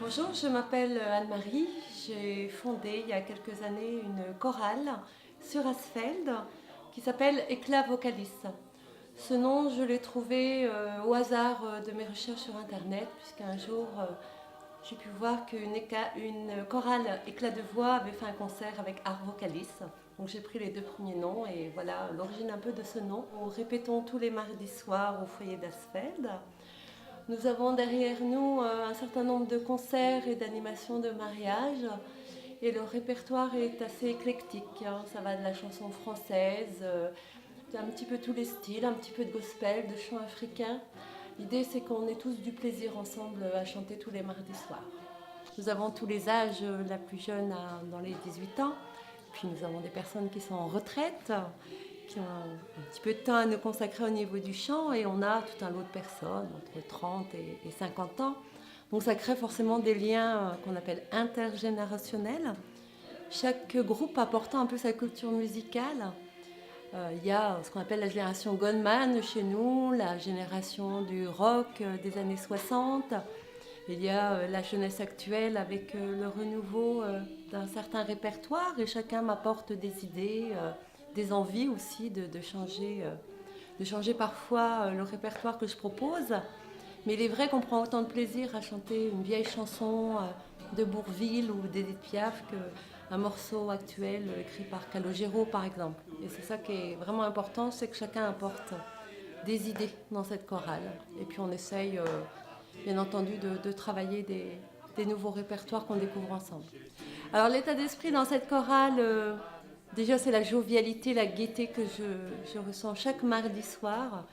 Bonjour, je m'appelle Anne-Marie. J'ai fondé il y a quelques années une chorale sur Asfeld qui s'appelle Éclat Vocalis. Ce nom, je l'ai trouvé au hasard de mes recherches sur Internet, puisqu'un jour, j'ai pu voir qu'une chorale Éclat de voix avait fait un concert avec Art Vocalis. Donc j'ai pris les deux premiers noms et voilà l'origine un peu de ce nom. Nous répétons tous les mardis soirs au foyer d'Asfeld. Nous avons derrière nous un certain nombre de concerts et d'animations de mariage et le répertoire est assez éclectique. Ça va de la chanson française, un petit peu tous les styles, un petit peu de gospel, de chant africain. L'idée c'est qu'on ait tous du plaisir ensemble à chanter tous les mardis soirs. Nous avons tous les âges, la plus jeune dans les 18 ans, puis nous avons des personnes qui sont en retraite, qui ont un petit peu de temps à nous consacrer au niveau du chant et on a tout un lot de personnes entre 30 et 50 ans. Donc ça crée forcément des liens qu'on appelle intergénérationnels. Chaque groupe apportant un peu sa culture musicale. Il y a ce qu'on appelle la génération Goldman chez nous, la génération du rock des années 60. Il y a la jeunesse actuelle avec le renouveau d'un certain répertoire et chacun m'apporte des idées, des envies aussi de changer parfois le répertoire que je propose. Mais il est vrai qu'on prend autant de plaisir à chanter une vieille chanson de Bourvil ou d'Édith Piaf qu'un morceau actuel écrit par Calogero par exemple. Et c'est ça qui est vraiment important, c'est que chacun apporte des idées dans cette chorale. Et puis on essaye bien entendu de travailler des nouveaux répertoires qu'on découvre ensemble. Alors l'état d'esprit dans cette chorale, déjà c'est la jovialité, la gaieté que je ressens chaque mardi soir.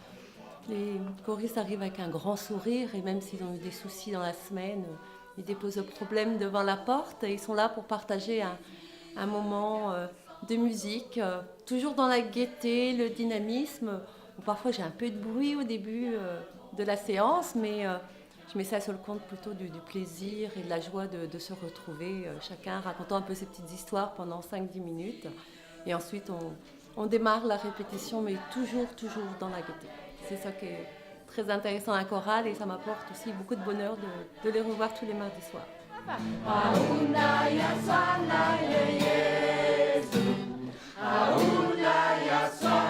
Les choristes arrivent avec un grand sourire et même s'ils ont eu des soucis dans la semaine, ils déposent le problème devant la porte et ils sont là pour partager un moment de musique, toujours dans la gaieté, le dynamisme. Parfois j'ai un peu de bruit au début de la séance, mais je mets ça sur le compte plutôt du plaisir et de la joie de se retrouver, chacun racontant un peu ses petites histoires pendant 5-10 minutes. Et ensuite on démarre la répétition, mais toujours dans la gaieté. C'est ça qui est très intéressant à la chorale et ça m'apporte aussi beaucoup de bonheur de les revoir tous les mardis soirs. Auna ya sana Yesu, auna ya sana